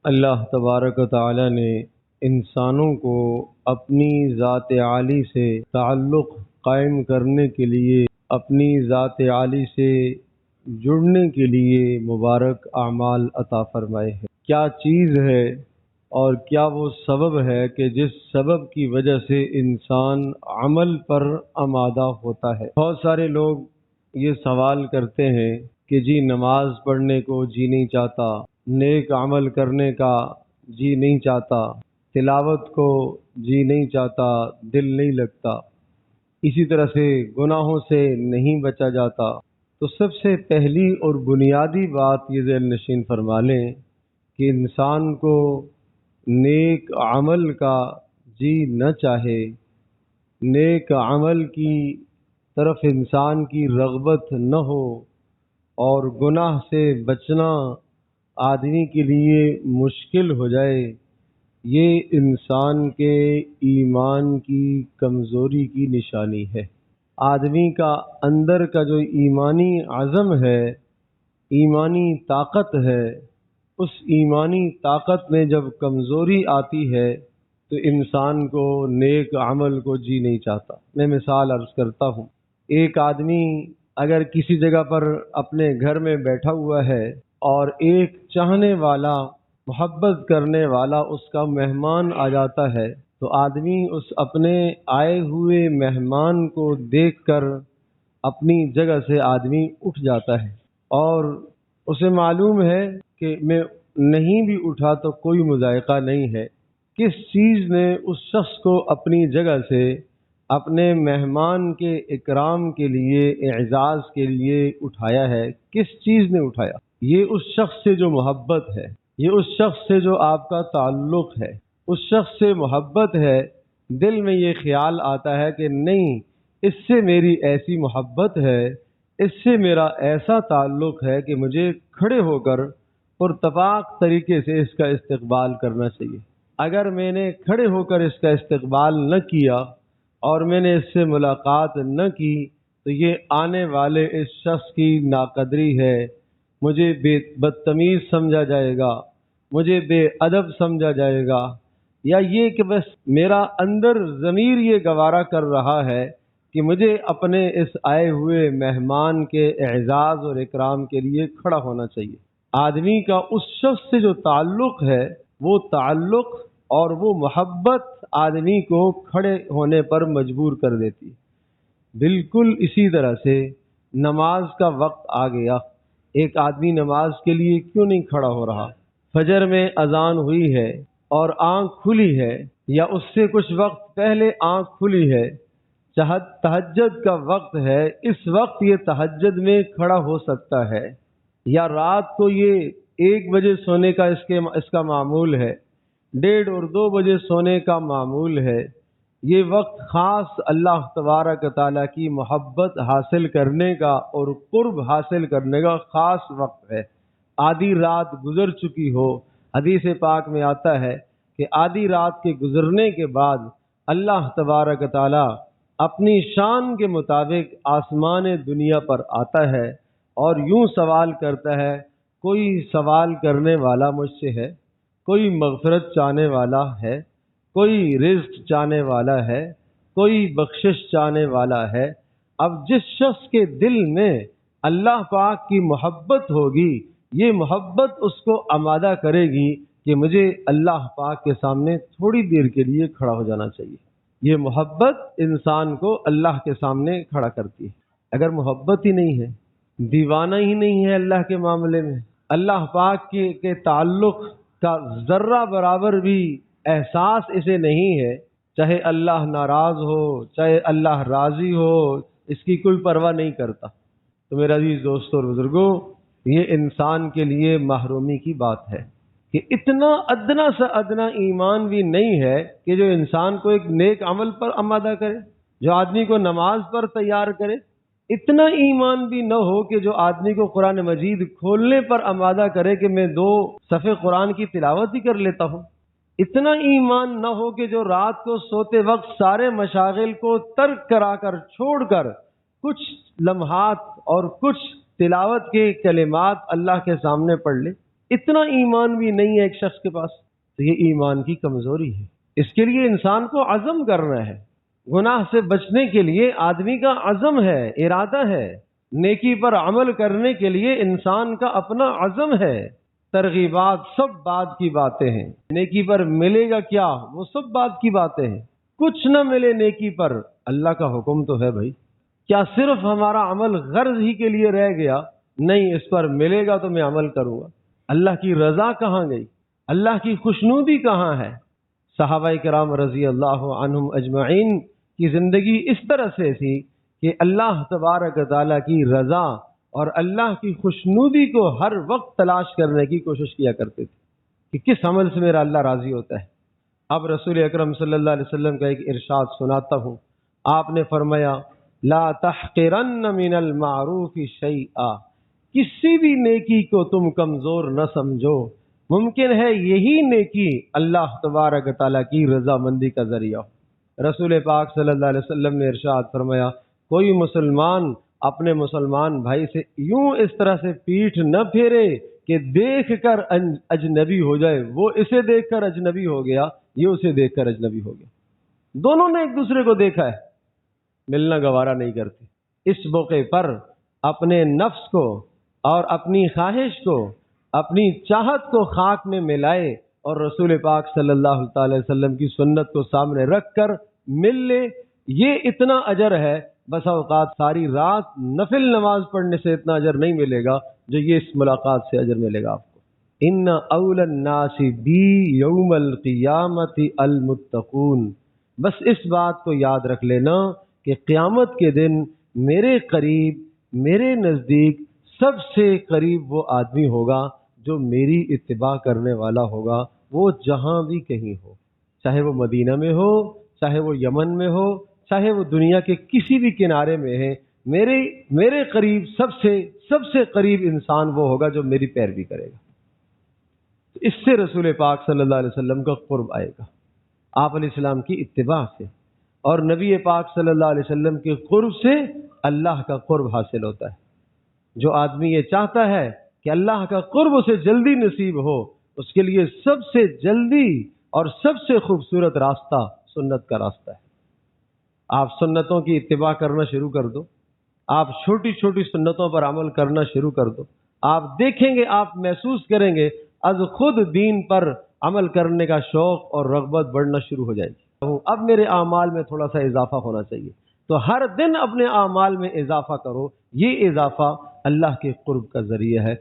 اللہ تبارک و تعالی نے انسانوں کو اپنی ذات عالی سے تعلق قائم کرنے کے لیے، اپنی ذات عالی سے جڑنے کے لیے مبارک اعمال عطا فرمائے ہیں۔ کیا چیز ہے اور کیا وہ سبب ہے کہ جس سبب کی وجہ سے انسان عمل پر آمادہ ہوتا ہے؟ بہت سارے لوگ یہ سوال کرتے ہیں کہ جی نماز پڑھنے کو جی نہیں چاہتا، نیک عمل کرنے کا جی نہیں چاہتا، تلاوت کو جی نہیں چاہتا، دل نہیں لگتا، اسی طرح سے گناہوں سے نہیں بچا جاتا۔ تو سب سے پہلی اور بنیادی بات یہ ذہن نشین فرما لیں کہ انسان کو نیک عمل کا جی نہ چاہے، نیک عمل کی طرف انسان کی رغبت نہ ہو اور گناہ سے بچنا آدمی کے لیے مشکل ہو جائے، یہ انسان کے ایمان کی کمزوری کی نشانی ہے۔ آدمی کا اندر کا جو ایمانی عزم ہے، ایمانی طاقت ہے، اس ایمانی طاقت میں جب کمزوری آتی ہے تو انسان کو نیک عمل کو جی نہیں چاہتا۔ میں مثال عرض کرتا ہوں، ایک آدمی اگر کسی جگہ پر اپنے گھر میں بیٹھا ہوا ہے اور ایک چاہنے والا، محبت کرنے والا اس کا مہمان آ جاتا ہے تو آدمی اس اپنے آئے ہوئے مہمان کو دیکھ کر اپنی جگہ سے آدمی اٹھ جاتا ہے، اور اسے معلوم ہے کہ میں نہیں بھی اٹھا تو کوئی مذائقہ نہیں ہے۔ کس چیز نے اس شخص کو اپنی جگہ سے اپنے مہمان کے اکرام کے لیے، اعزاز کے لیے اٹھایا ہے؟ کس چیز نے اٹھایا؟ یہ اس شخص سے جو محبت ہے، یہ اس شخص سے جو آپ کا تعلق ہے، اس شخص سے محبت ہے۔ دل میں یہ خیال آتا ہے کہ نہیں، اس سے میری ایسی محبت ہے، اس سے میرا ایسا تعلق ہے کہ مجھے کھڑے ہو کر پرتپاک طریقے سے اس کا استقبال کرنا چاہیے۔ اگر میں نے کھڑے ہو کر اس کا استقبال نہ کیا اور میں نے اس سے ملاقات نہ کی تو یہ آنے والے اس شخص کی ناقدری ہے، مجھے بدتمیز سمجھا جائے گا، مجھے بے ادب سمجھا جائے گا، یا یہ کہ بس میرا اندر ضمیر یہ گوارا کر رہا ہے کہ مجھے اپنے اس آئے ہوئے مہمان کے اعزاز اور اکرام کے لیے کھڑا ہونا چاہیے۔ آدمی کا اس شخص سے جو تعلق ہے، وہ تعلق اور وہ محبت آدمی کو کھڑے ہونے پر مجبور کر دیتی ہے۔ بالکل اسی طرح سے نماز کا وقت آ گیا، ایک آدمی نماز کے لیے کیوں نہیں کھڑا ہو رہا؟ فجر میں اذان ہوئی ہے اور آنکھ کھلی ہے، یا اس سے کچھ وقت پہلے آنکھ کھلی ہے، تہجد کا وقت ہے، اس وقت یہ تہجد میں کھڑا ہو سکتا ہے، یا رات کو یہ 1 بجے سونے کا اس کا معمول ہے، 1:30 اور 2 بجے سونے کا معمول ہے۔ یہ وقت خاص اللہ تبارک تعالیٰ کی محبت حاصل کرنے کا اور قرب حاصل کرنے کا خاص وقت ہے۔ آدھی رات گزر چکی ہو، حدیث پاک میں آتا ہے کہ آدھی رات کے گزرنے کے بعد اللہ تبارک تعالیٰ اپنی شان کے مطابق آسمان دنیا پر آتا ہے اور یوں سوال کرتا ہے، کوئی سوال کرنے والا مجھ سے ہے؟ کوئی مغفرت چاہنے والا ہے؟ کوئی رزق چاہنے والا ہے؟ کوئی بخشش چاہنے والا ہے؟ اب جس شخص کے دل میں اللہ پاک کی محبت ہوگی، یہ محبت اس کو آمادہ کرے گی کہ مجھے اللہ پاک کے سامنے تھوڑی دیر کے لیے کھڑا ہو جانا چاہیے۔ یہ محبت انسان کو اللہ کے سامنے کھڑا کرتی ہے۔ اگر محبت ہی نہیں ہے، دیوانہ ہی نہیں ہے اللہ کے معاملے میں، اللہ پاک کے تعلق کا ذرہ برابر بھی احساس اسے نہیں ہے، چاہے اللہ ناراض ہو، چاہے اللہ راضی ہو، اس کی کوئی پرواہ نہیں کرتا، تو میرے عزیز دوستو اور بزرگوں، یہ انسان کے لیے محرومی کی بات ہے کہ اتنا ادنا سے ادنا ایمان بھی نہیں ہے کہ جو انسان کو ایک نیک عمل پر آمادہ کرے، جو آدمی کو نماز پر تیار کرے۔ اتنا ایمان بھی نہ ہو کہ جو آدمی کو قرآن مجید کھولنے پر آمادہ کرے کہ میں 2 صفحے قرآن کی تلاوت ہی کر لیتا ہوں۔ اتنا ایمان نہ ہو کہ جو رات کو سوتے وقت سارے مشاغل کو ترک کرا کر، چھوڑ کر، کچھ لمحات اور کچھ تلاوت کے کلمات اللہ کے سامنے پڑھ لے۔ اتنا ایمان بھی نہیں ہے ایک شخص کے پاس، تو یہ ایمان کی کمزوری ہے۔ اس کے لیے انسان کو عزم کرنا ہے، گناہ سے بچنے کے لیے آدمی کا عزم ہے، ارادہ ہے، نیکی پر عمل کرنے کے لیے انسان کا اپنا عزم ہے۔ ترغیبات سب بعد کی باتیں ہیں، نیکی پر ملے گا کیا وہ سب بعد کی باتیں ہیں۔ کچھ نہ ملے نیکی پر، اللہ کا حکم تو ہے بھائی، کیا صرف ہمارا عمل غرض ہی کے لیے رہ گیا؟ نہیں، اس پر ملے گا تو میں عمل کروں گا۔ اللہ کی رضا کہاں گئی؟ اللہ کی خوشنودی کہاں ہے؟ صحابہ کرام رضی اللہ عنہم اجمعین کی زندگی اس طرح سے تھی کہ اللہ تبارک تعالیٰ کی رضا اور اللہ کی خوشنودی کو ہر وقت تلاش کرنے کی کوشش کیا کرتے تھے کہ کس عمل سے میرا اللہ راضی ہوتا ہے۔ اب رسول اکرم صلی اللہ علیہ وسلم کا ایک ارشاد سناتا ہوں۔ آپ نے فرمایا لا تحقرن من المعروف شیئا، کسی بھی نیکی کو تم کمزور نہ سمجھو، ممکن ہے یہی نیکی اللہ تبارک تعالیٰ کی رضامندی کا ذریعہ ہو۔ رسول پاک صلی اللہ علیہ وسلم نے ارشاد فرمایا کوئی مسلمان اپنے مسلمان بھائی سے یوں اس طرح سے پیٹھ نہ پھیرے کہ دیکھ کر اجنبی ہو جائے، وہ اسے دیکھ کر اجنبی ہو گیا، یہ اسے دیکھ کر اجنبی ہو گیا، دونوں نے ایک دوسرے کو دیکھا ہے، ملنا گوارا نہیں کرتے۔ اس موقع پر اپنے نفس کو اور اپنی خواہش کو، اپنی چاہت کو خاک میں ملائے اور رسول پاک صلی اللہ تعالی وسلم کی سنت کو سامنے رکھ کر مل لے، یہ اتنا اجر ہے، بس اوقات ساری رات نفل نماز پڑھنے سے اتنا اجر نہیں ملے گا جو یہ اس ملاقات سے اجر ملے گا آپ کو۔ ان اول الناس بی یوم القیامت المتقون، بس اس بات کو یاد رکھ لینا کہ قیامت کے دن میرے قریب، میرے نزدیک سب سے قریب وہ آدمی ہوگا جو میری اتباع کرنے والا ہوگا، وہ جہاں بھی کہیں ہو، چاہے وہ مدینہ میں ہو، چاہے وہ یمن میں ہو، چاہے وہ دنیا کے کسی بھی کنارے میں ہے، میرے قریب سب سے قریب انسان وہ ہوگا جو میری پیروی کرے گا۔ اس سے رسول پاک صلی اللہ علیہ وسلم کا قرب آئے گا، آپ علیہ السلام کی اتباع سے، اور نبی پاک صلی اللہ علیہ وسلم کے قرب سے اللہ کا قرب حاصل ہوتا ہے۔ جو آدمی یہ چاہتا ہے کہ اللہ کا قرب اسے جلدی نصیب ہو، اس کے لیے سب سے جلدی اور سب سے خوبصورت راستہ سنت کا راستہ ہے۔ آپ سنتوں کی اتباع کرنا شروع کر دو، آپ چھوٹی چھوٹی سنتوں پر عمل کرنا شروع کر دو، آپ دیکھیں گے، آپ محسوس کریں گے از خود دین پر عمل کرنے کا شوق اور رغبت بڑھنا شروع ہو جائے گی۔ اب میرے اعمال میں تھوڑا سا اضافہ ہونا چاہیے، تو ہر دن اپنے اعمال میں اضافہ کرو، یہ اضافہ اللہ کے قرب کا ذریعہ ہے۔